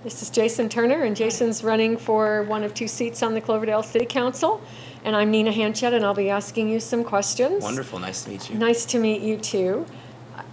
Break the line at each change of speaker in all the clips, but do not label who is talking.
This is Jason Turner, and Jason's running for one of two seats on the Cloverdale City Council. And I'm Nina Hanchett, and I'll be asking you some questions.
Wonderful. Nice to meet you.
Nice to meet you, too.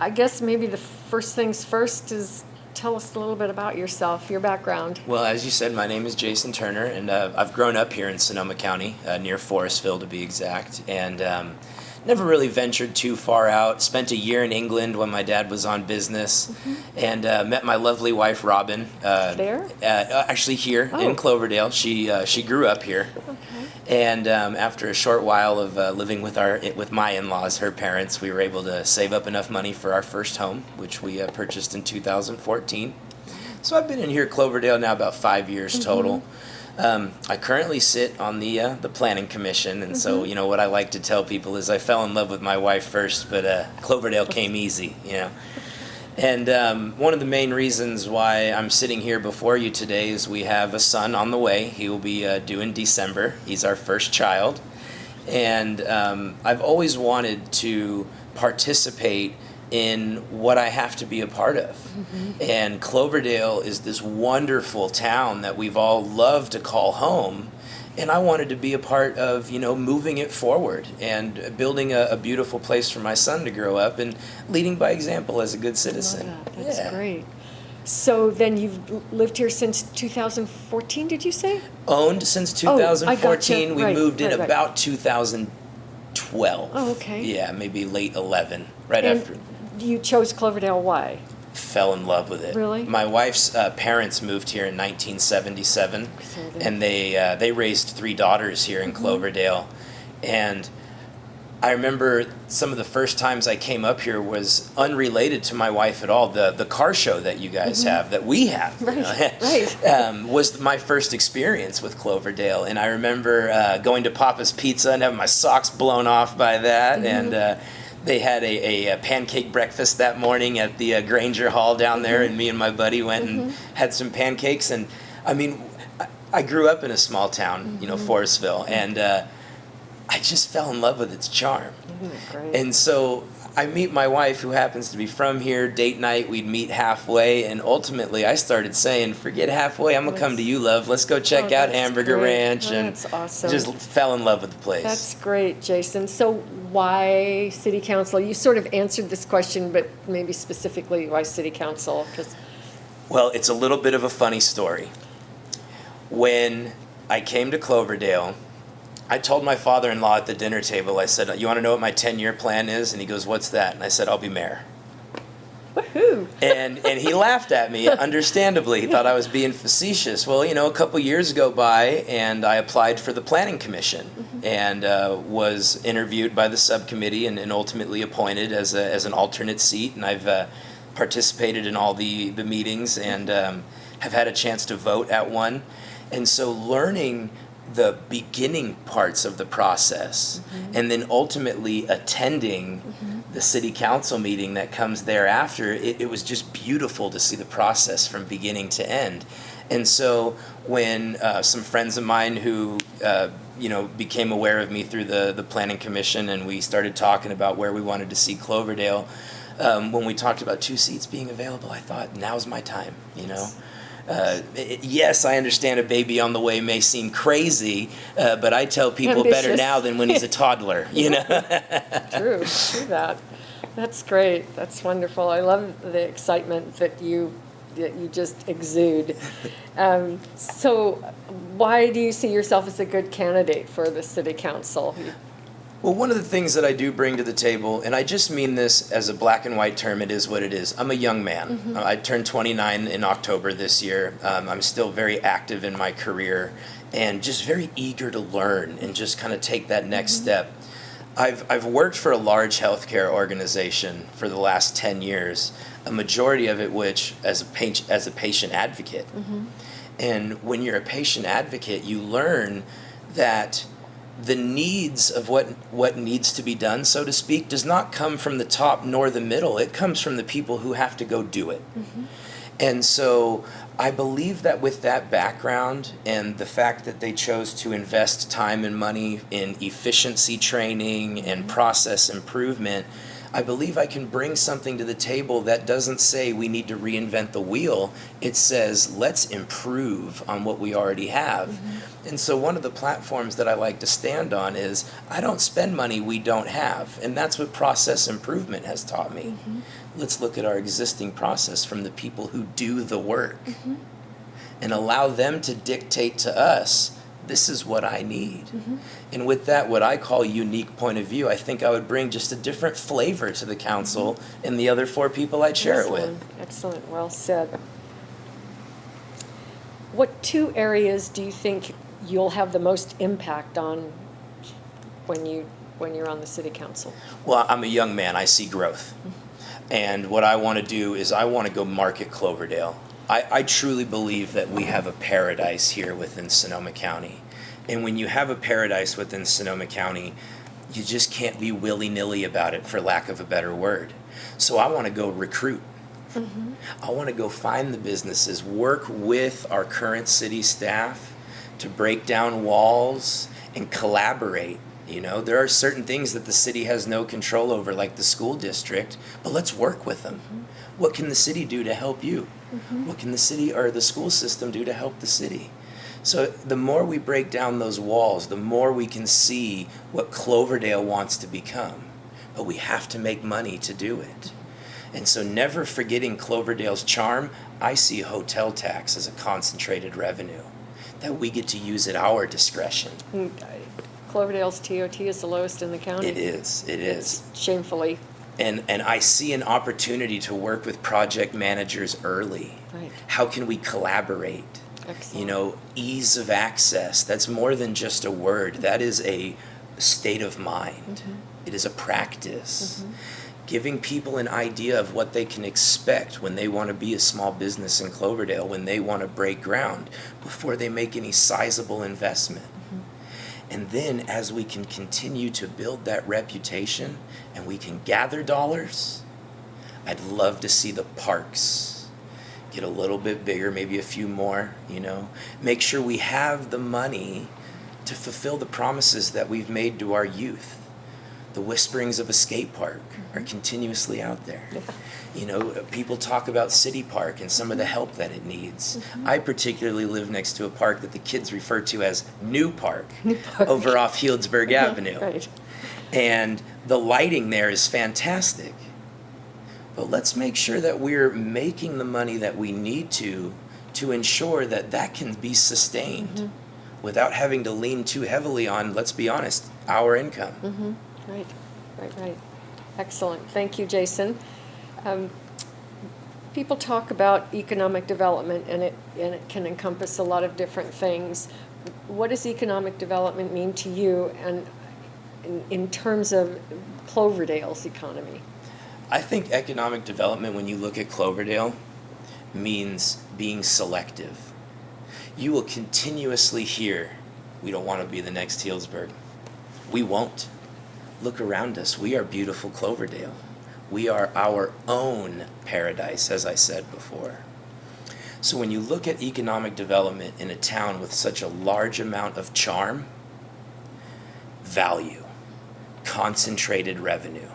I guess maybe the first things first is tell us a little bit about yourself, your background.
Well, as you said, my name is Jason Turner, and I've grown up here in Sonoma County, near Forestville to be exact, and never really ventured too far out. Spent a year in England when my dad was on business, and met my lovely wife, Robin.
There?
Actually here in Cloverdale. She grew up here.
Okay.
And after a short while of living with my in-laws, her parents, we were able to save up enough money for our first home, which we purchased in 2014. So I've been in here at Cloverdale now about 5 years total. I currently sit on the Planning Commission, and so what I like to tell people is I fell in love with my wife first, but Cloverdale came easy, And one of the main reasons why I'm sitting here before you today is we have a son on the way. He will be due in December. He's our first child. And I've always wanted to participate in what I have to be a part of. And Cloverdale is this wonderful town that we've all loved to call home. And I wanted to be a part of, moving it forward and building a beautiful place for my son to grow up and leading by example as a good citizen.
I love that. That's great. So then you've lived here since 2014, did you say?
Owned since 2014. We moved in
right.
about 2012.
Oh, okay.
Yeah, maybe late 11, right
And
after.
you chose Cloverdale, why?
Fell in love with it.
Really?
My wife's parents moved here in 1977, and they raised three daughters here in Cloverdale. And I remember some of the first times I came up here was unrelated to my wife at all. The car show that you guys have, that we have,
Right.
was my first experience with Cloverdale. And I remember going to Papa's Pizza and having my socks blown off by that. And they had a pancake breakfast that morning at the Granger Hall down there, and me and my buddy went and had some pancakes. And I mean, I grew up in a small town, Forestville, and I just fell in love with its charm.
Great.
And so I meet my wife, who happens to be from here. Date night, we'd meet halfway, and ultimately I started saying, forget halfway, I'm going to come to you, love. Let's go check out Hamburger Ranch. And
that's awesome.
just fell in love with the place.
That's great, Jason. So why City Council? You sort of answered this question, but maybe specifically why City Council?
Well, it's a little bit of a funny story. When I came to Cloverdale, I told my father-in-law at the dinner table, I said, you want to know what my 10-year plan is? And he goes, what's that? And I said, I'll be mayor.
Woohoo!
And he laughed at me, understandably. He thought I was being facetious. Well, a couple years go by, and I applied for the Planning Commission and was interviewed by the subcommittee and ultimately appointed as an alternate seat. And I've participated in all the meetings and have had a chance to vote at one. And so learning the beginning parts of the process and then ultimately attending the city council meeting that comes thereafter, it was just beautiful to see the process from beginning to end. And so when some friends of mine who became aware of me through the Planning Commission, and we started talking about where we wanted to see Cloverdale, when we talked about two seats being available, I thought, now's my time, Yes, I understand a baby on the way may seem crazy, but I tell people better now than when he's a toddler,
True that. That's great. That's wonderful. I love the excitement that you just exude. So why do you see yourself as a good candidate for the City Council?
Well, one of the things that I do bring to the table, and I just mean this as a black and white term, it is what it is. I'm a young man. I turned 29 in October this year. I'm still very active in my career and just very eager to learn and just kind of take that next step. I've worked for a large healthcare organization for the last 10 years, a majority of it which as a patient advocate. And when you're a patient advocate, you learn that the needs of what needs to be done, so to speak, does not come from the top nor the middle. It comes from the people who have to go do it. And so I believe that with that background and the fact that they chose to invest time and money in efficiency training and process improvement, I believe I can bring something to the table that doesn't say we need to reinvent the wheel. It says, let's improve on what we already have. And so one of the platforms that I like to stand on is, I don't spend money we don't have. And that's what process improvement has taught me. Let's look at our existing process from the people who do the work and allow them to dictate to us, this is what I need. And with that, what I call unique point of view, I think I would bring just a different flavor to the council and the other 4 people I'd share it with.
Excellent, well said. What 2 areas do you think you'll have the most impact on when you're on the city council?
Well, I'm a young man, I see growth. And what I want to do is I want to go market Cloverdale. I truly believe that we have a paradise here within Sonoma County. And when you have a paradise within Sonoma County, you just can't be willy-nilly about it, for lack of a better word. So I want to go recruit. I want to go find the businesses, work with our current city staff to break down walls and collaborate. You know, there are certain things that the city has no control over, like the school district, but let's work with them. What can the city do to help you? What can the city or the school system do to help the city? So the more we break down those walls, the more we can see what Cloverdale wants to become. But we have to make money to do it. And so, never forgetting Cloverdale's charm, I see hotel tax as a concentrated revenue that we get to use at our discretion.
Cloverdale's TOT is the lowest in the county.
It is.
It's shamefully.
And I see an opportunity to work with project managers early.
Right.
How can we collaborate?
Excellent.
You know, ease of access. That's more than just a word. That is a state of mind. It is a practice. Giving people an idea of what they can expect when they want to be a small business in Cloverdale, when they want to break ground, before they make any sizable investment. And then as we can continue to build that reputation and we can gather dollars, I'd love to see the parks get a little bit bigger, maybe a few more, you know. Make sure we have the money to fulfill the promises that we've made to our youth. The whisperings of a skate park are continuously out there. You know, people talk about City Park and some of the help that it needs. I particularly live next to a park that the kids refer to as New Park, over off Healdsburg Avenue.
Right.
And the lighting there is fantastic. But let's make sure that we're making the money that we need to ensure that that can be sustained without having to lean too heavily on, let's be honest, our income.
Right. Excellent. Thank you, Jason. People talk about economic development, and it can encompass a lot of different things. What does economic development mean to you, and in terms of Cloverdale's economy?
I think economic development, when you look at Cloverdale, means being selective. You will continuously hear, we don't want to be the next Healdsburg. We won't. Look around us. We are beautiful Cloverdale. We are our own paradise, as I said before. So when you look at economic development in a town with such a large amount of charm, value, concentrated revenue,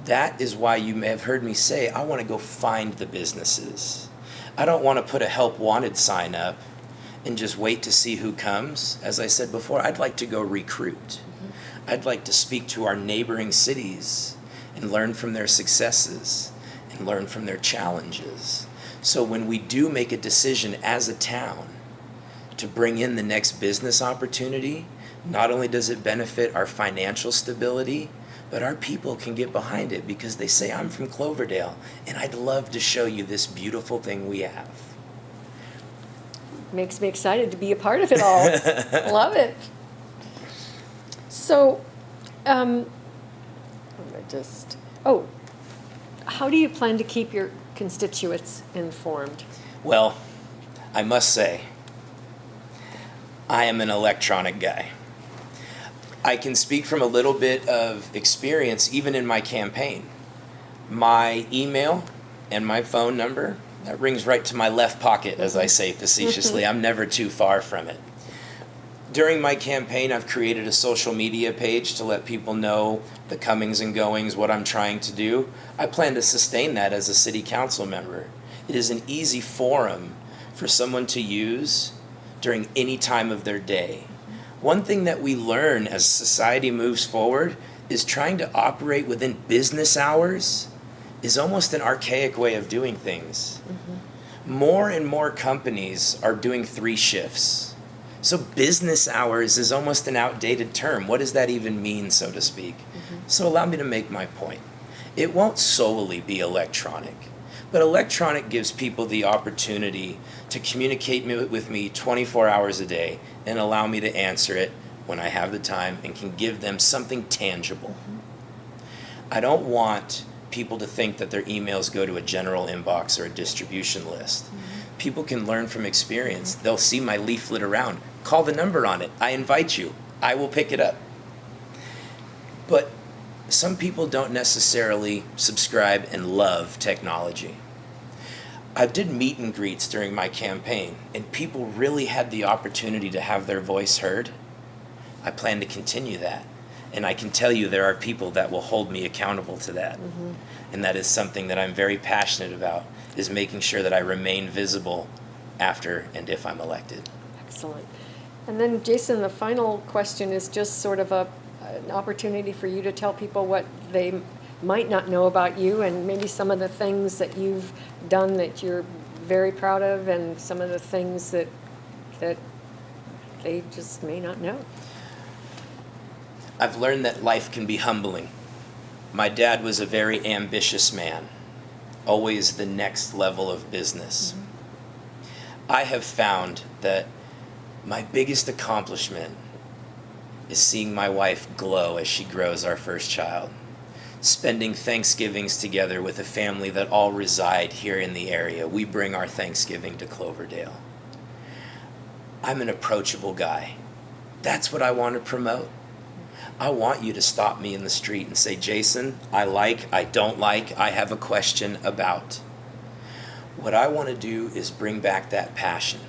that is why you may have heard me say, I want to go find the businesses. I don't want to put a help wanted sign up and just wait to see who comes. As I said before, I'd like to go recruit. I'd like to speak to our neighboring cities and learn from their successes and learn from their challenges. So when we do make a decision as a town to bring in the next business opportunity, not only does it benefit our financial stability, but our people can get behind it because they say, I'm from Cloverdale and I'd love to show you this beautiful thing we have.
Makes me excited to be a part of it all. Love it. So, how do you plan to keep your constituents informed?
Well, I must say, I am an electronic guy. I can speak from a little bit of experience, even in my campaign. My email and my phone number, that rings right to my left pocket, as I say facetiously. I'm never too far from it. During my campaign, I've created a social media page to let people know the comings and goings, what I'm trying to do. I plan to sustain that as a city council member. It is an easy forum for someone to use during any time of their day. One thing that we learn as society moves forward is trying to operate within business hours is almost an archaic way of doing things. More and more companies are doing 3 shifts. So business hours is almost an outdated term. What does that even mean, so to speak? So allow me to make my point. It won't solely be electronic, but electronic gives people the opportunity to communicate with me 24 hours a day and allow me to answer it when I have the time and can give them something tangible. I don't want people to think that their emails go to a general inbox or a distribution list. People can learn from experience. They'll see my leaflet around. Call the number on it. I invite you. I will pick it up. But some people don't necessarily subscribe and love technology. I did meet and greets during my campaign, and people really had the opportunity to have their voice heard. I plan to continue that. And I can tell you there are people that will hold me accountable to that. And that is something that I'm very passionate about, is making sure that I remain visible after and if I'm elected.
Excellent. And then, Jason, the final question is just sort of an opportunity for you to tell people what they might not know about you, and maybe some of the things that you've done that you're very proud of, and some of the things that they just may not know.
I've learned that life can be humbling. My dad was a very ambitious man, always the next level of business. I have found that my biggest accomplishment is seeing my wife glow as she grows our first child, spending Thanksgivings together with a family that all reside here in the area. We bring our Thanksgiving to Cloverdale. I'm an approachable guy. That's what I want to promote. I want you to stop me in the street and say, Jason, I don't like, I have a question about. What I want to do is bring back that passion.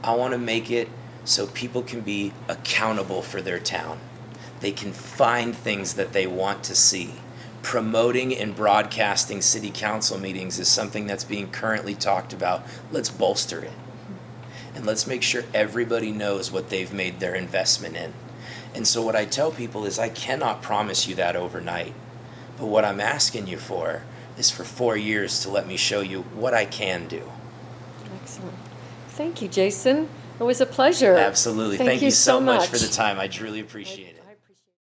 I want to make it so people can be accountable for their town. They can find things that they want to see. Promoting and broadcasting city council meetings is something that's being currently talked about. Let's bolster it. And let's make sure everybody knows what they've made their investment in. And so what I tell people is I cannot promise you that overnight. But what I'm asking you for is for 4 years to let me show you what I can do.
Excellent. Thank you, Jason. It was a pleasure.
Absolutely. Thank you so much for the time. I truly appreciate it.